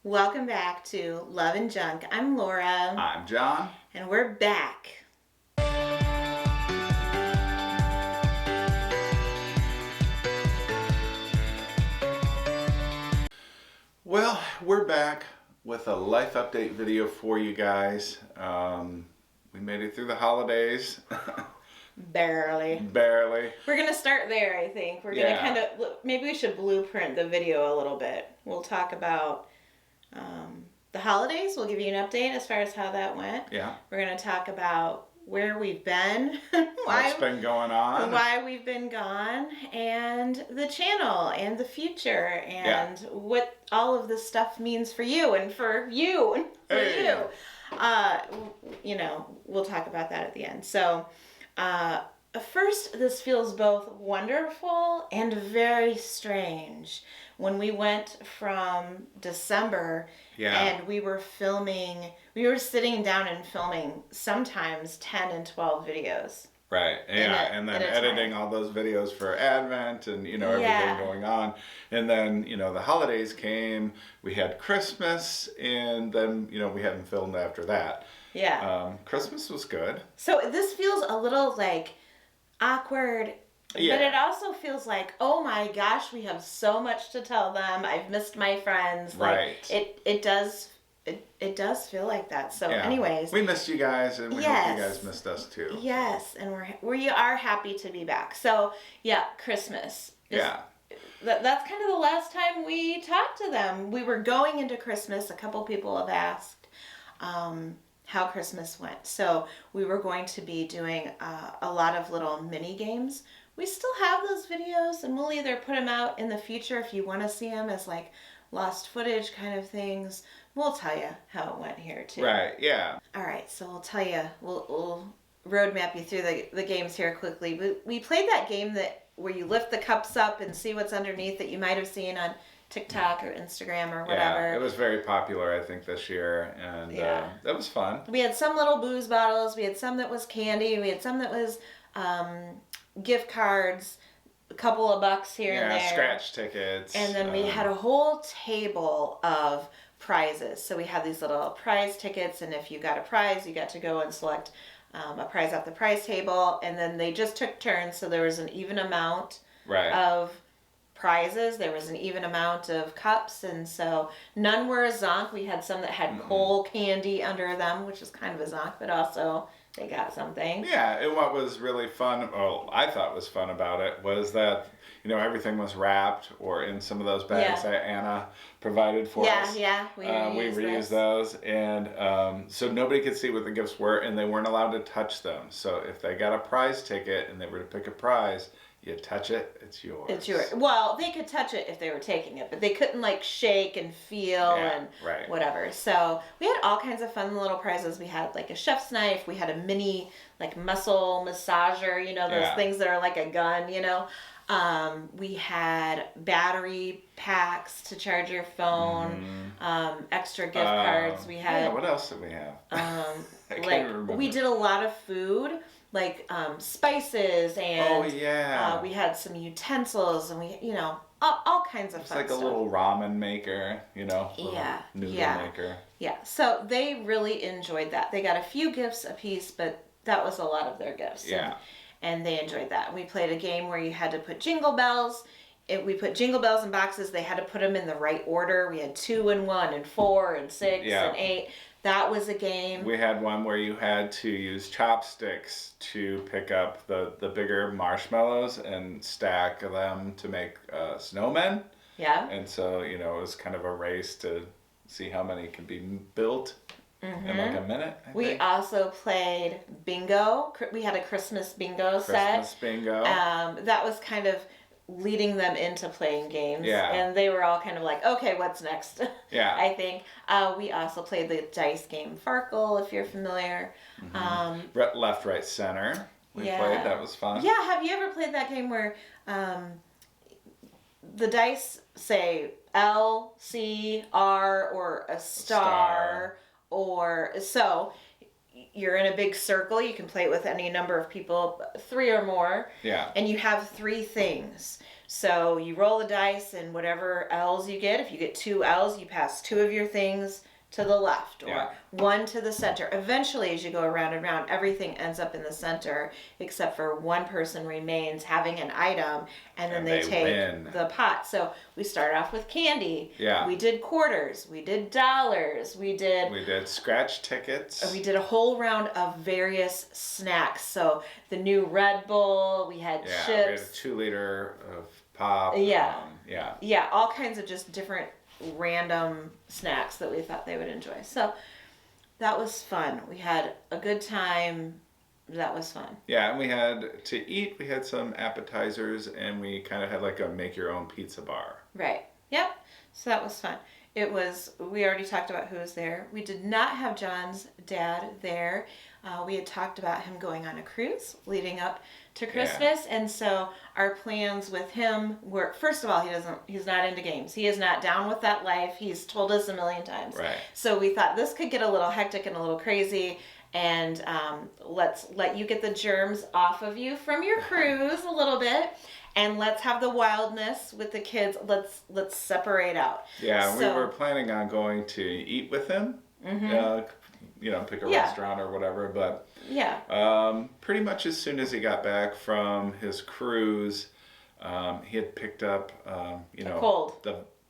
Welcome back to Love and Junk. I'm Laura. I'm John. And we're back. Well, we're back with a life update video for you guys. We made it through the holidays. Barely. Barely. We're going to start there, I think. We're going to kind of, maybe we should blueprint the video a little bit. We'll talk about the holidays. We'll give you an update as far as how that went. Yeah. We're going to talk about where we've been. What's been going on. Why we've been gone. And the channel and the future. And what all of this stuff means for you and for you and for you. We'll talk about that at the end. So, first, this feels both wonderful and very strange. When we went from December and we were sitting down and filming sometimes 10 and 12 videos. Right, and then editing all those videos for Advent and, everything going on. And then, the holidays came, we had Christmas, and then, we hadn't filmed after that. Yeah. Christmas was good. So this feels a little, awkward. Yeah. But it also feels like, oh my gosh, we have so much to tell them. I've missed my friends. Right. It does feel like that. So anyways. We missed you guys, and we hope you guys missed us too. Yes, and we are happy to be back. So Christmas. That's kind of the last time we talked to them. We were going into Christmas. A couple people have asked how Christmas went. So we were going to be doing a lot of little mini games. We still have those videos, and we'll either put them out in the future if you want to see them as lost footage kind of things. We'll tell you how it went here too. Right, yeah. All right, so we'll tell you, we'll roadmap you through the games here quickly. We played that game where you lift the cups up and see what's underneath that you might have seen on TikTok or Instagram or whatever. Yeah, it was very popular, I think, this year, and that was fun. We had some little booze bottles. We had some that was candy. We had some that was gift cards, a couple of bucks here and there. Yeah, scratch tickets. And then we had a whole table of prizes. So we had these little prize tickets, and if you got a prize, you got to go and select a prize off the prize table. And then they just took turns, so there was an even amount of prizes. There was an even amount of cups, and so none were a zonk. We had some that had coal candy under them, which is kind of a zonk, but also they got something. Yeah, and what was really fun, I thought was fun about it, was that, everything was wrapped or in some of those bags that Anna provided for us. Yeah, we reused those, and so nobody could see what the gifts were, and they weren't allowed to touch them. So if they got a prize ticket and they were to pick a prize, you touch it, it's yours. It's yours. Well, they could touch it if they were taking it, but they couldn't shake and feel and whatever. So we had all kinds of fun little prizes. We had a chef's knife. We had a mini muscle massager, those things that are like a gun, We had battery packs to charge your phone, extra gift cards. We had. Yeah, what else did we have? I can't remember. We did a lot of food. Spices and we had some utensils, and we all kinds of fun stuff. It's like a little ramen maker, noodle maker. Yeah, so they really enjoyed that. They got a few gifts apiece, but that was a lot of their gifts. Yeah. And they enjoyed that. We played a game where you had to put jingle bells. We put jingle bells in boxes. They had to put them in the right order. We had 2 and 1 and 4 and 6 and 8. That was a game. We had one where you had to use chopsticks to pick up the bigger marshmallows and stack them to make snowmen. Yeah. And so, it was kind of a race to see how many could be built in a minute. We also played bingo. We had a Christmas bingo set. Christmas bingo. That was kind of leading them into playing games. Yeah. And they were all kind of like, okay, what's next? Yeah. I think. We also played the dice game Farkle, if you're familiar. Left, right, center. We played. That was fun. Yeah. Have you ever played that game where the dice say L, C, R, or a star. Or so you're in a big circle. You can play it with any number of people, 3 or more. Yeah. And you have 3 things. So you roll the dice, and whatever L's you get, if you get 2 L's, you pass 2 of your things to the left, or 1 to the center. Eventually, as you go around and around, everything ends up in the center, except for one person remains having an item, and then they take the pot. So we started off with candy. Yeah. We did quarters. We did dollars. We did scratch tickets. We did a whole round of various snacks. So the new Red Bull. We had chips. We had a 2-liter of pop. Yeah, all kinds of just different random snacks that we thought they would enjoy. So that was fun. We had a good time. That was fun. Yeah, and we had to eat. We had some appetizers, and we kind of had like a make your own pizza bar. Right. Yep. So that was fun. We already talked about who was there. We did not have John's dad there. We had talked about him going on a cruise leading up to Christmas. And so our plans with him were, first of all, he's not into games. He is not down with that life. He's told us a million times. Right. So we thought this could get a little hectic and a little crazy. And let's let you get the germs off of you from your cruise a little bit. And let's have the wildness with the kids. Let's separate out. Yeah, we were planning on going to eat with him. Pick a restaurant or whatever. But pretty much as soon as he got back from his cruise, he had picked up a cold.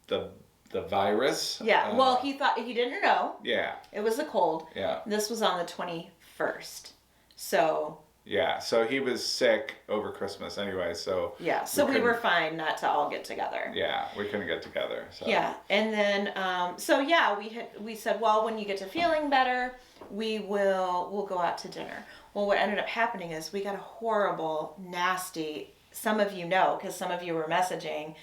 The virus. Yeah. Well, he didn't know. Yeah. It was a cold. Yeah. This was on the 21st. So. Yeah, so he was sick over Christmas anyway, so... Yeah, so we were fine not to all get together. Yeah, we couldn't get together, so... Yeah, and then, we said, well, when you get to feeling better, we'll go out to dinner. Well, what ended up happening is we got a horrible, nasty, some of you know, because some of you were messaging,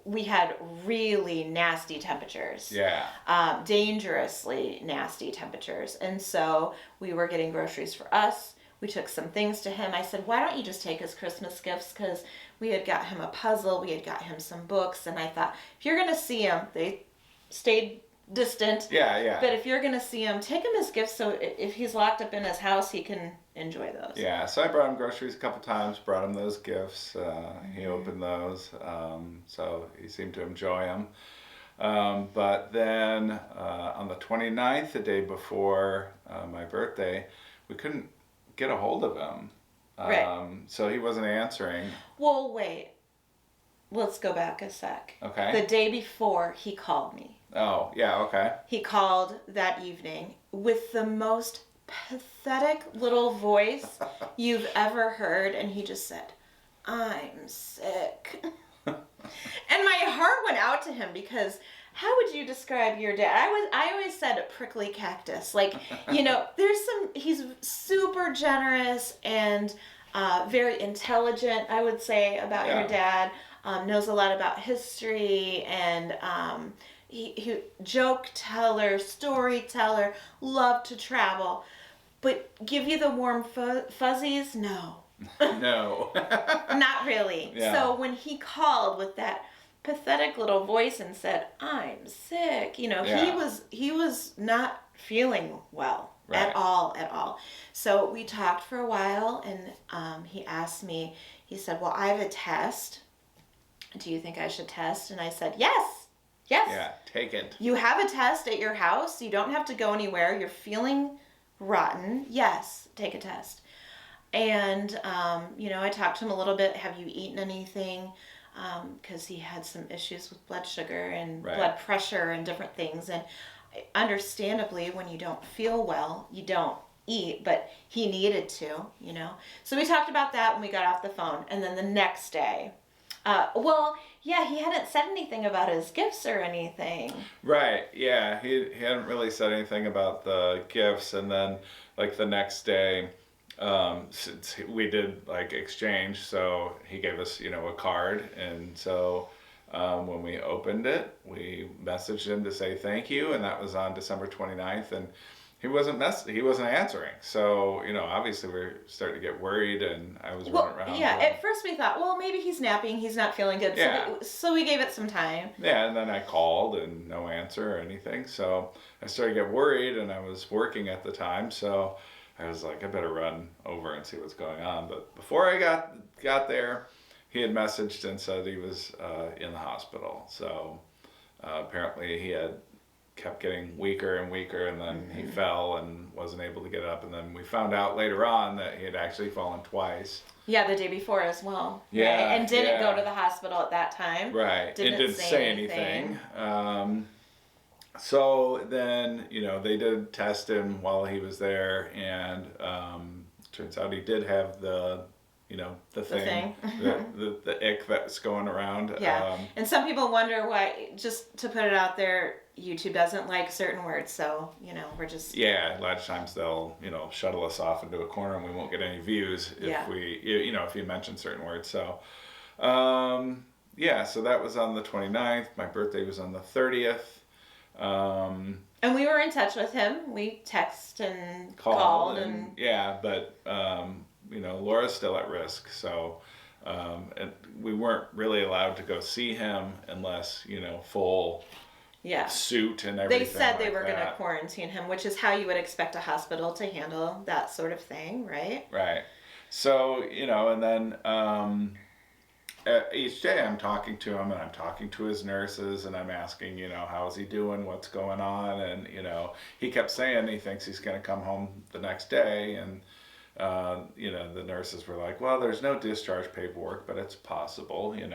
we had really nasty temperatures. Yeah. Dangerously nasty temperatures. And so we were getting groceries for us. We took some things to him. I said, why don't you just take his Christmas gifts? Because we had got him a puzzle. We had got him some books. And I thought, if you're going to see him, they stayed distant. Yeah. But if you're going to see him, take him his gifts so if he's locked up in his house, he can enjoy those. Yeah, so I brought him groceries a couple times, brought him those gifts. He opened those. So he seemed to enjoy them. But then on the 29th, the day before my birthday, we couldn't get a hold of him. Right. So he wasn't answering. Well, wait. Let's go back a sec. Okay. The day before, he called me. Oh, yeah, okay. He called that evening with the most pathetic little voice you've ever heard, and he just said, I'm sick. And my heart went out to him because... How would you describe your dad? I always said a prickly cactus. Like, he's super generous and very intelligent, I would say, about your dad. Knows a lot about history and he joke teller, storyteller, loved to travel. But give you the warm fuzzies? No. No. Not really. Yeah. So when he called with that pathetic little voice and said, I'm sick, he was not feeling well. Right. At all. So we talked for a while, and he asked me, he said, well, I have a test. Do you think I should test? And I said, yes. Yeah, take it. You have a test at your house. You don't have to go anywhere. You're feeling rotten. Yes, take a test. And, I talked to him a little bit. Have you eaten anything? Because he had some issues with blood sugar and blood pressure and different things. And understandably, when you don't feel well, you don't eat, but he needed to, So we talked about that when we got off the phone. And then the next day, he hadn't said anything about his gifts or anything. Right, yeah. He hadn't really said anything about the gifts. And then, the next day... since we did exchange, so he gave us a card, and so when we opened it, we messaged him to say thank you, and that was on December 29th, and he wasn't answering, so obviously we're starting to get worried, and I was running around. At first we thought, well, maybe he's napping, he's not feeling good. So we gave it some time. And then I called and no answer or anything, so I started to get worried, and I was working at the time, so I was like, I better run over and see what's going on. But before I got there, he had messaged and said he was in the hospital. So apparently he had kept getting weaker and weaker, and then he fell and wasn't able to get up. And then we found out later on that he had actually fallen twice. Yeah, the day before as well. Yeah. Right? And didn't go to the hospital at that time. Right. Didn't say anything. So then, they did test him while he was there, and turns out he did have the thing. the ick that's going around. Yeah. And some people wonder why, just to put it out there, YouTube doesn't like certain words, so, we're just... Yeah, a lot of times they'll, shuttle us off into a corner and we won't get any views if we, if you mention certain words. So, so that was on the 29th. My birthday was on the 30th. And we were in touch with him. We text and called and... Yeah, but, Laura's still at risk, so... and we weren't really allowed to go see him unless, full... suit and everything. They said they were going to quarantine him, which is how you would expect a hospital to handle that sort of thing, right? Right. So, and then each day I'm talking to him, and I'm talking to his nurses, and I'm asking, how's he doing, what's going on, and, he kept saying he thinks he's going to come home the next day, and the nurses were like, well, there's no discharge paperwork, but it's possible, and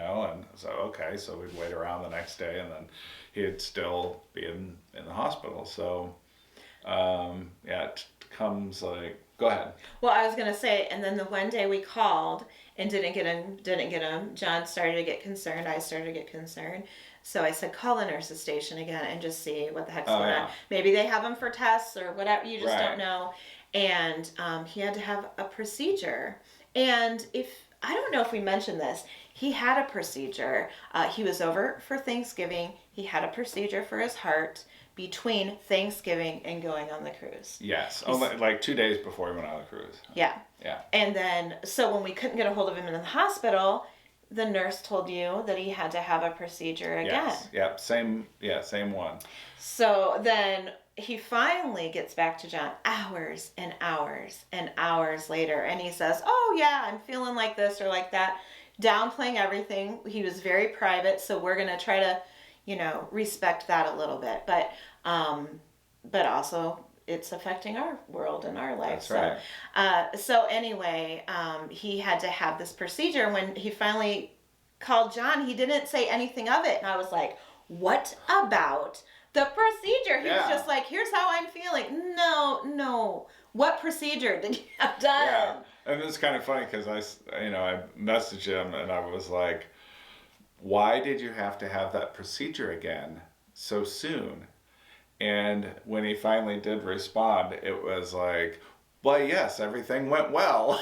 so, okay, so we'd wait around the next day, and then he'd still be in the hospital. So, it comes like, go ahead. Well, I was going to say, and then the one day we called and didn't get him, John started to get concerned, I started to get concerned. So I said, call the nurse's station again and just see what the heck's going on. Maybe they have him for tests or whatever, you just don't know. And he had to have a procedure. And I don't know if we mentioned this, he had a procedure. He was over for Thanksgiving. He had a procedure for his heart between Thanksgiving and going on the cruise. Yes, like 2 days before he went on the cruise. Yeah. Yeah. And then, so when we couldn't get a hold of him in the hospital, the nurse told you that he had to have a procedure again. Yes. Same one. So then he finally gets back to John hours and hours and hours later, and he says, oh yeah, I'm feeling like this or like that, downplaying everything. He was very private, so we're going to try to, respect that a little bit. But also it's affecting our world and our life. That's right. So anyway, he had to have this procedure. When he finally called John, he didn't say anything of it. And I was like, what about the procedure? He was just like, here's how I'm feeling. No. What procedure did you have done? Yeah. And it's kind of funny because I messaged him and I was like, why did you have to have that procedure again so soon? And when he finally did respond, it was like, well, yes, everything went well.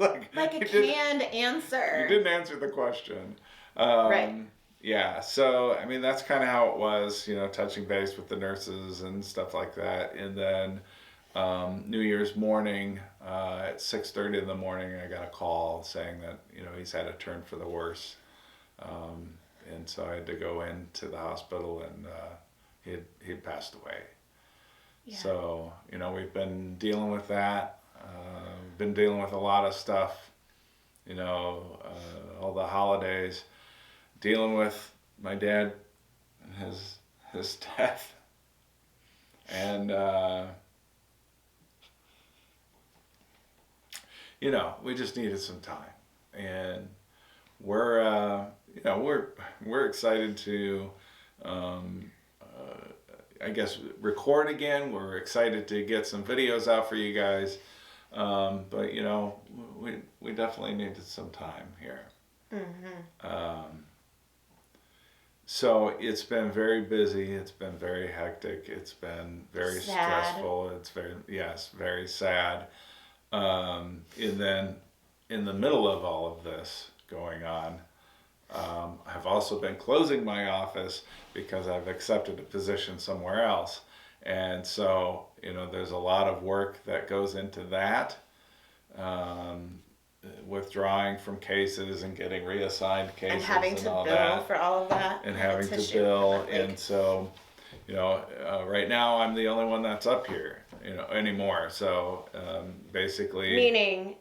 like a canned answer. He didn't answer the question. Right. Yeah, so, that's kind of how it was, touching base with the nurses and stuff like that. And then New Year's morning, at 6:30 in the morning, I got a call saying that, he's had a turn for the worse. And so I had to go into the hospital, and he'd passed away. Yeah. So, we've been dealing with that. Been dealing with a lot of stuff, all the holidays, dealing with my dad and his death. And, we just needed some time. And we're excited to, record again. We're excited to get some videos out for you guys. But, we definitely needed some time here. Mm-hmm. So it's been very busy. It's been very hectic. It's been very stressful. It's very sad. And then in the middle of all of this going on, I've also been closing my office because I've accepted a position somewhere else. And so, there's a lot of work that goes into that, withdrawing from cases and getting reassigned cases and having to bill for all of that. And having to bill. And so, right now I'm the only one that's up here, anymore. So, basically... Meaning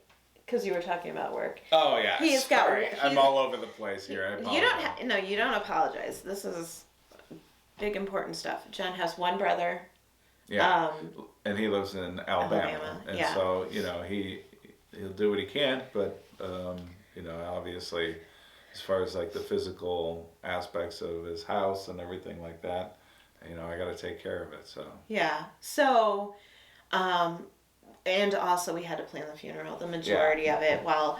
because you were talking about work. Oh yeah. Sorry, I'm all over the place here. I apologize. You don't apologize. This is big important stuff. John has one brother. Yeah. And he lives in Alabama. And so, he'll do what he can, but obviously as far as like the physical aspects of his house and everything like that, I got to take care of it. So. Yeah. So and also we had to plan the funeral, the majority of it, while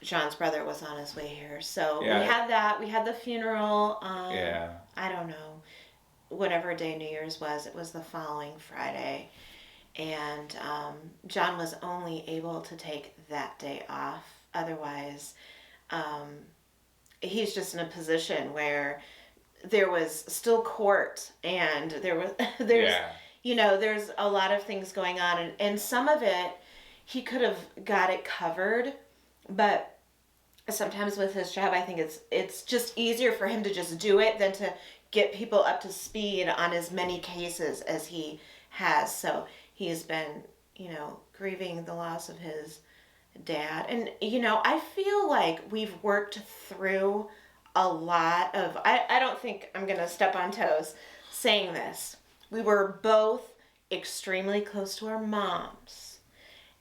John's brother was on his way here. So we had that. We had the funeral. I don't know, whatever day New Year's was. It was the following Friday. And John was only able to take that day off. Otherwise, he's just in a position where there was still court and there's a lot of things going on, and some of it he could have got it covered, but sometimes with his job I think it's just easier for him to just do it than to get people up to speed on as many cases as he has. So he's been grieving the loss of his dad, and I feel like we've worked through a lot of I don't think I'm gonna step on toes saying this. We were both extremely close to our moms.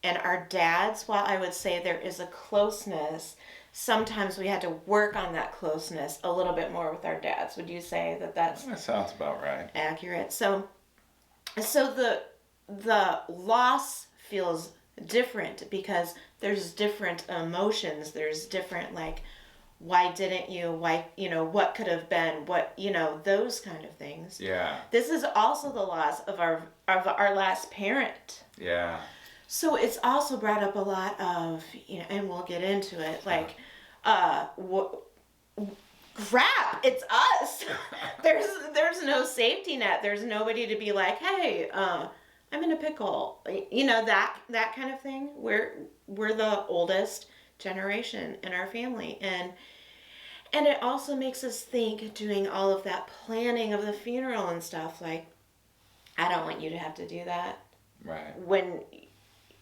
And our dads, while I would say there is a closeness, sometimes we had to work on that closeness a little bit more with our dads. Would you say that sounds about right? Accurate. So the loss feels different because there's different emotions. There's different, like, why didn't you, what could have been, those kind of things. Yeah. This is also the loss of our last parent. Yeah. So it's also brought up a lot of, and we'll get into it, like, crap, it's us. There's no safety net. There's nobody to be like, hey, I'm in a pickle. That kind of thing. We're the oldest generation in our family, and it also makes us think, doing all of that planning of the funeral and stuff, like, I don't want you to have to do that. Right. When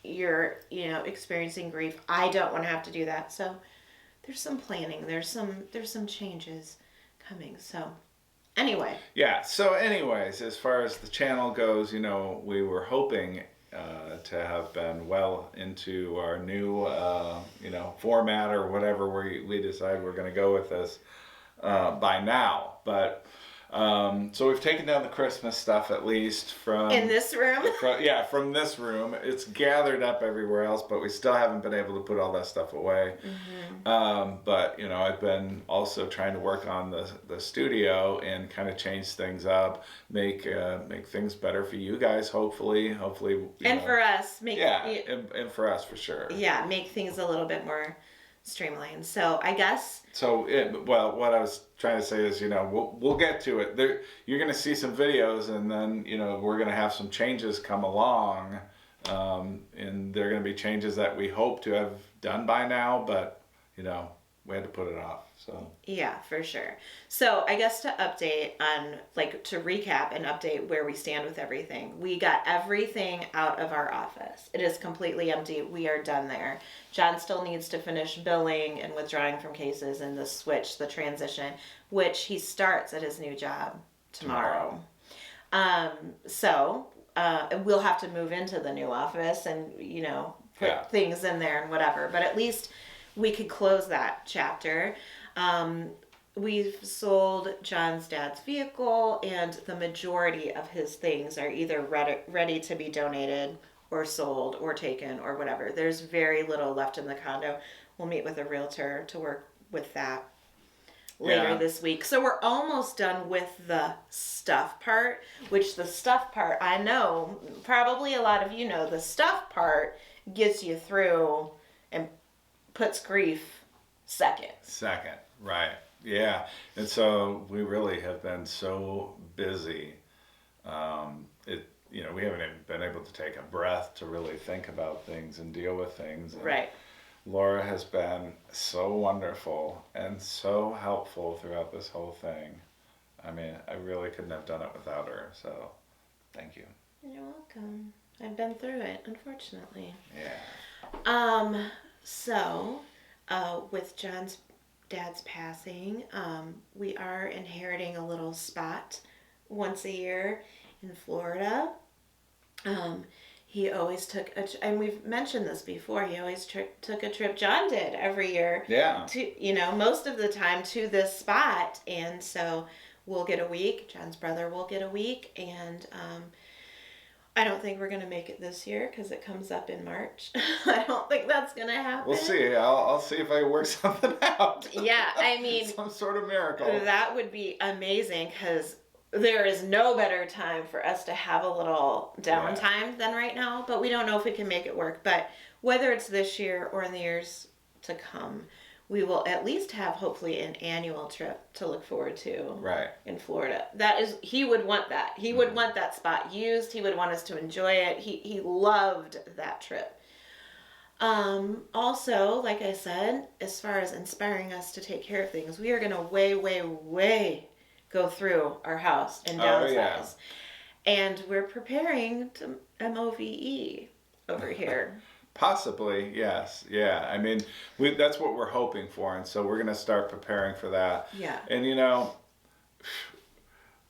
you're experiencing grief, I don't want to have to do that. So there's some planning, there's some changes coming. So anyway. Yeah, so anyways, as far as the channel goes, we were hoping to have been well into our new, format or whatever we decide we're going to go with this by now. But so we've taken down the Christmas stuff, at least from in this room. From this room. It's gathered up everywhere else, but we still haven't been able to put all that stuff away. Mm-hmm. But I've been also trying to work on the studio and kind of change things up, make things better for you guys, hopefully, and for us, and for us for sure. Yeah, make things a little bit more streamlined. So I guess. So what I was trying to say is, we'll get to it. You're going to see some videos, and then we're going to have some changes come along, and they're going to be changes that we hope to have done by now, but we had to put it off. So yeah, for sure. So I guess to update on, to recap and update where we stand with everything. We got everything out of our office. It is completely empty. We are done there. John still needs to finish billing and withdrawing from cases and the transition, which he starts at his new job tomorrow. So we'll have to move into the new office and, put things in there and whatever. But at least we could close that chapter. We've sold John's dad's vehicle, and the majority of his things are either ready to be donated or sold or taken or whatever. There's very little left in the condo. We'll meet with a realtor to work with that later this week. So we're almost done with the stuff part, which the stuff part, I know, probably a lot of the stuff part gets you through and puts grief second, right. Yeah. And so we really have been so busy. We haven't even been able to take a breath to really think about things and deal with things. And right. Laura has been so wonderful and so helpful throughout this whole thing. I mean, I really couldn't have done it without her. So thank you. You're welcome. I've been through it, unfortunately. Yeah. So, with John's dad's passing, we are inheriting a little spot once a year in Florida. He always took and we've mentioned this before, he always took a trip, John did, every year. Yeah. To, most of the time to this spot. And so we'll get a week. John's brother will get a week. And I don't think we're going to make it this year because it comes up in March. I don't think that's going to happen. We'll see. I'll see if I can work something out. Yeah, I mean. Some sort of miracle. That would be amazing because there is no better time for us to have a little downtime than right now. But we don't know if we can make it work. But whether it's this year or in the years to come, we will at least have hopefully an annual trip to look forward to in Florida. He would want that. He would want that spot used. He would want us to enjoy it. He loved that trip. Also, like I said, as far as inspiring us to take care of things, we are going to way go through our house and downsize. Yeah. And we're preparing to MOVE over here. Possibly, yes. Yeah. I mean, that's what we're hoping for. And so we're going to start preparing for that. Yeah. And,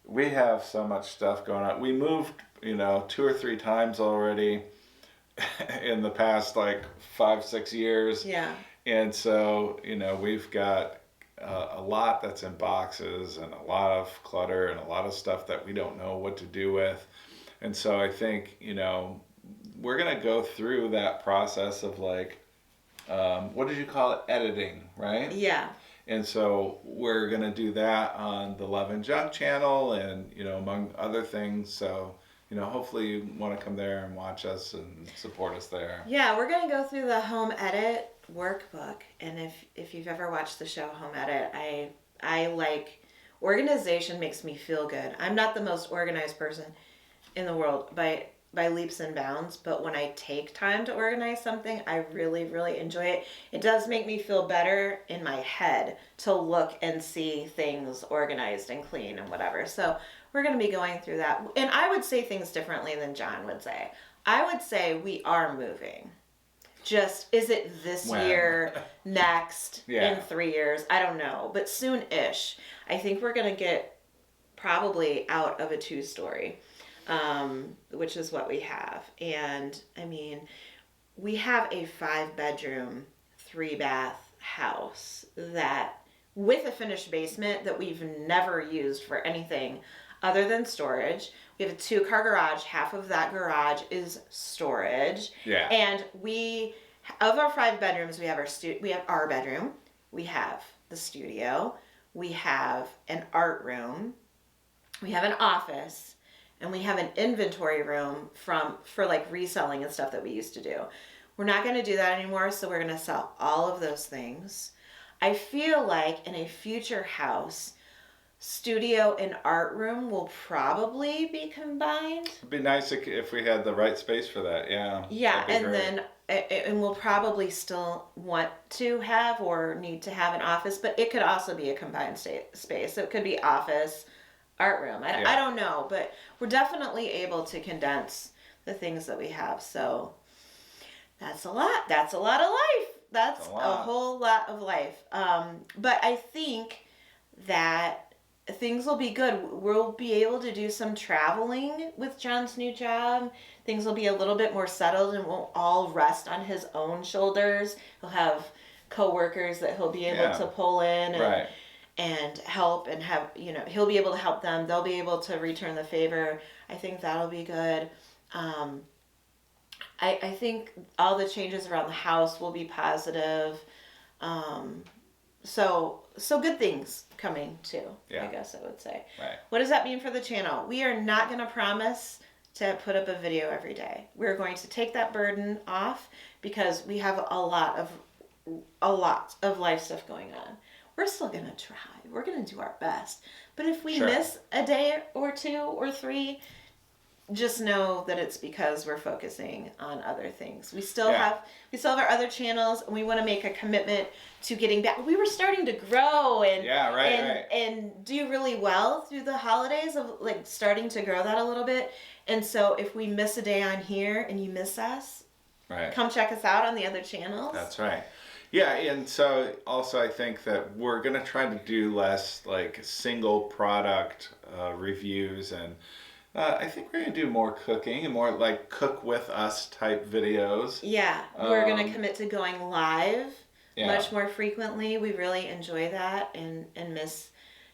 we have so much stuff going on. We moved, 2 or 3 times already in the past, 5-6 years. Yeah. And so, we've got a lot that's in boxes and a lot of clutter and a lot of stuff that we don't know what to do with. And so I think, we're going to go through that process of what did you call it? Editing, right? Yeah. And so we're going to do that on the Love and Junk channel and, among other things. So, hopefully you want to come there and watch us and support us there. Yeah, we're going to go through the home edit workbook. And if you've ever watched the show Home Edit, I like organization makes me feel good. I'm not the most organized person in the world by leaps and bounds, but when I take time to organize something, I really, really enjoy it. It does make me feel better in my head to look and see things organized and clean and whatever. So we're going to be going through that. And I would say things differently than John would say. I would say we are moving. Just, is it this year, next, in 3 years? I don't know, but soon-ish. I think we're going to get probably out of a 2-story. Which is what we have. And I mean, we have a 5-bedroom, 3-bath house that with a finished basement that we've never used for anything other than storage. We have a 2-car garage. Half of that garage is storage. Yeah. And of our 5 bedrooms, we have our bedroom, we have the studio, we have an art room, we have an office, and we have an inventory room for reselling and stuff that we used to do. We're not going to do that anymore, so we're going to sell all of those things. I feel like in a future house, studio and art room will probably be combined. It'd be nice if we had the right space for that, yeah. Yeah, and we'll probably still want to have or need to have an office, but it could also be a combined space. So it could be office, art room. I don't know, but we're definitely able to condense the things that we have. So that's a lot. That's a lot of life. That's a whole lot of life. But I think that things will be good. We'll be able to do some traveling with John's new job. Things will be a little bit more settled and won't all rest on his own shoulders. He'll have coworkers that he'll be able to pull in and help and have, he'll be able to help them. They'll be able to return the favor. I think that'll be good. I think all the changes around the house will be positive. So good things coming too, I guess I would say. Right. What does that mean for the channel? We are not going to promise to put up a video every day. We're going to take that burden off because we have a lot of life stuff going on. We're still going to try. We're going to do our best. But if we miss a day or 2 or 3, just know that it's because we're focusing on other things. We still have our other channels, and we want to make a commitment to getting back. We were starting to grow and do really well through the holidays of starting to grow that a little bit. And so if we miss a day on here and you miss us, come check us out on the other channels. That's right. Yeah, and so also I think that we're going to try to do less like single product reviews, and I think we're going to do more cooking and more like cook with us type videos. Yeah, we're going to commit to going live much more frequently. We really enjoy that and miss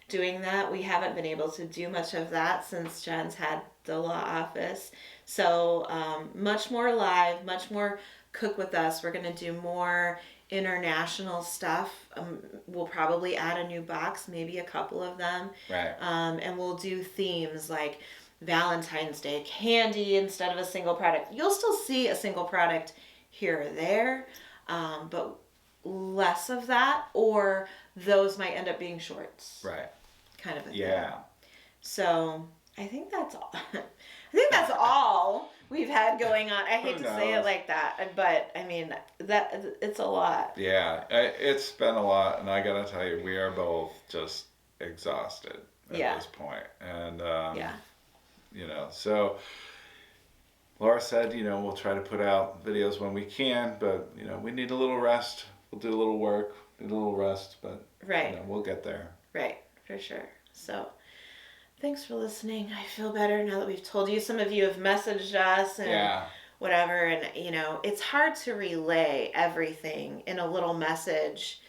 doing that. We haven't been able to do much of that since John's had the law office. So much more live, much more cook with us. We're going to do more international stuff. We'll probably add a new box, maybe a couple of them. Right. And we'll do themes like Valentine's Day candy instead of a single product. You'll still see a single product here or there, but less of that, or those might end up being shorts. Right. Kind of a thing. Yeah. So I think that's all. I think that's all we've had going on. I hate to say it like that, but I mean that it's a lot. Yeah, it's been a lot, and I gotta tell you, we are both just exhausted at this point. And you know, so Laura said, you know, we'll try to put out videos when we can, but you know, we need a little rest. We'll do a little work, do a little rest, but you know, we'll get there. Right, for sure. So thanks for listening. I feel better now that we've told you. Some of you have messaged us and whatever, and you know, it's hard to relay everything in a little message.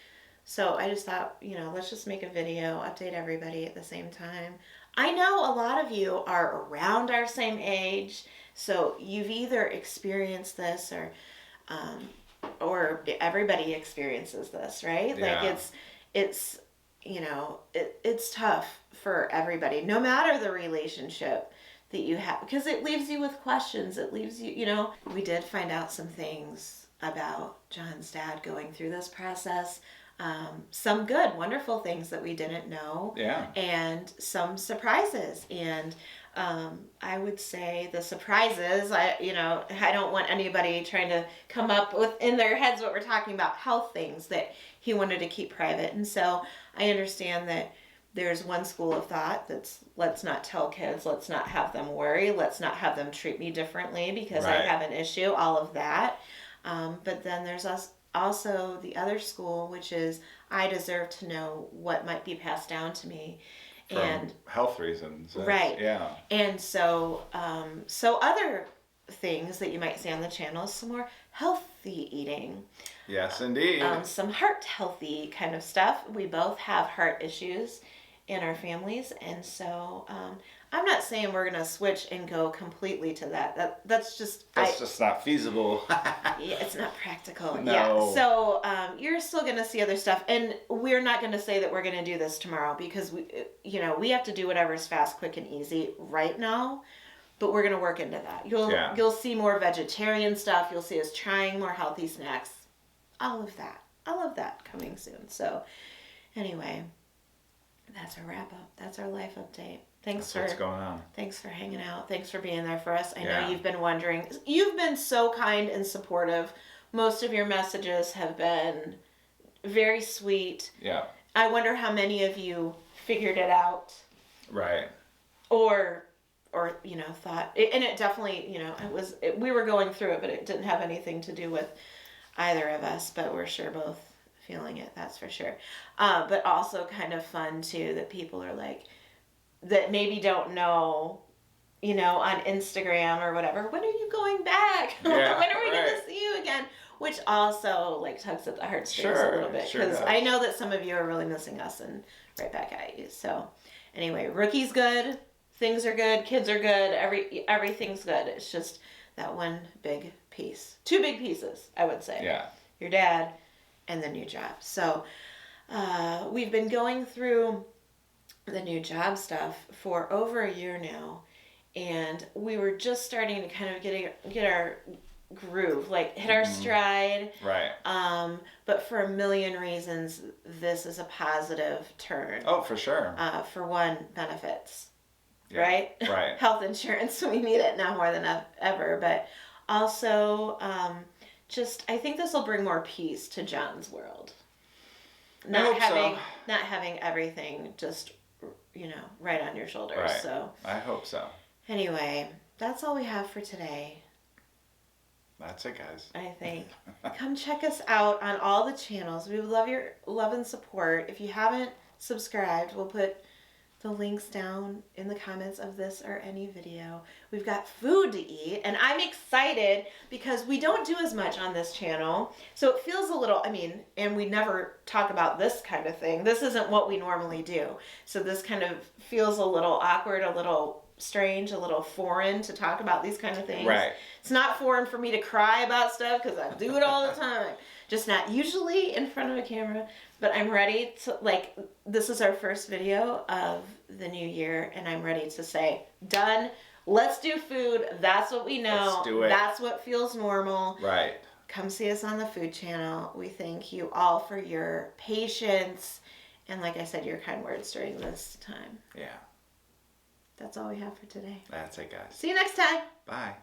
So I just thought, you know, let's just make a video, update everybody at the same time. I know a lot of you are around our same age, so you've either experienced this or everybody experiences this, right? Yeah. Like it's you know, it's tough for everybody, no matter the relationship that you have, because it leaves you with questions. It leaves you, you know, we did find out some things about John's dad going through this process. Some good, wonderful things that we didn't know. Yeah. And some surprises. And I would say the surprises, I don't want anybody trying to come up with in their heads what we're talking about, health things that he wanted to keep private. And so I understand that there's one school of thought that's, let's not tell kids, let's not have them worry, let's not have them treat me differently because I have an issue, all of that. But then there's also the other school, which is I deserve to know what might be passed down to me. From health reasons. Right. Yeah. And so other things that you might see on the channel is some more healthy eating. Yes, indeed. Some heart healthy kind of stuff. We both have heart issues in our families, and so I'm not saying we're gonna switch and go completely to that. That's just not feasible. Yeah, it's not practical. No. Yeah. So you're still gonna see other stuff, and we're not gonna say that we're gonna do this tomorrow because we have to do whatever's fast, quick, and easy right now. But we're gonna work into that. You'll see more vegetarian stuff. You'll see us trying more healthy snacks. All of that coming soon. So anyway, that's our wrap up. That's our life update. That's what's going on. Thanks for hanging out. Thanks for being there for us. I know you've been wondering. You've been so kind and supportive. Most of your messages have been very sweet. Yeah. I wonder how many of you figured it out. Right. Or thought, and it definitely, we were going through it, but it didn't have anything to do with either of us, but we're sure both feeling it, that's for sure. But also kind of fun too that people are like, that maybe don't know, on Instagram or whatever, when are you going back? Yeah, when are we going to see you again? Which also like tugs at the heartstrings a little bit, because I know that some of you are really missing us and right back at you. So anyway, Rookie's good, things are good, kids are good, everything's good. It's just that one big piece, two big pieces, I would say. Yeah. Your dad and the new job. So we've been going through the new job stuff for over a year now, and we were just starting to kind of get our groove, like hit our stride. Right. But for a million reasons, this is a positive turn. Oh, for sure. For one, benefits. Yeah, right? Right. Health insurance, we need it now more than ever. But also, I think this will bring more peace to John's world. Not having everything just, right on your shoulders. Right. So I hope so. Anyway, that's all we have for today. That's it, guys. I think. Come check us out on all the channels. We would love your love and support. If you haven't subscribed, we'll put the links down in the comments of this or any video. We've got food to eat, and I'm excited because we don't do as much on this channel. So it feels a little, and we never talk about this kind of thing. This isn't what we normally do. So this kind of feels a little awkward, a little strange, a little foreign to talk about these kind of things. Right. It's not foreign for me to cry about stuff because I do it all the time. Just not usually in front of a camera. But I'm ready to, this is our first video of the new year, and I'm ready to say, done. Let's do food. That's what we know. Let's do it. That's what feels normal. Right. Come see us on the food channel. We thank you all for your patience and, like I said, your kind words during this time. Yeah. That's all we have for today. That's it, guys. See you next time. Bye.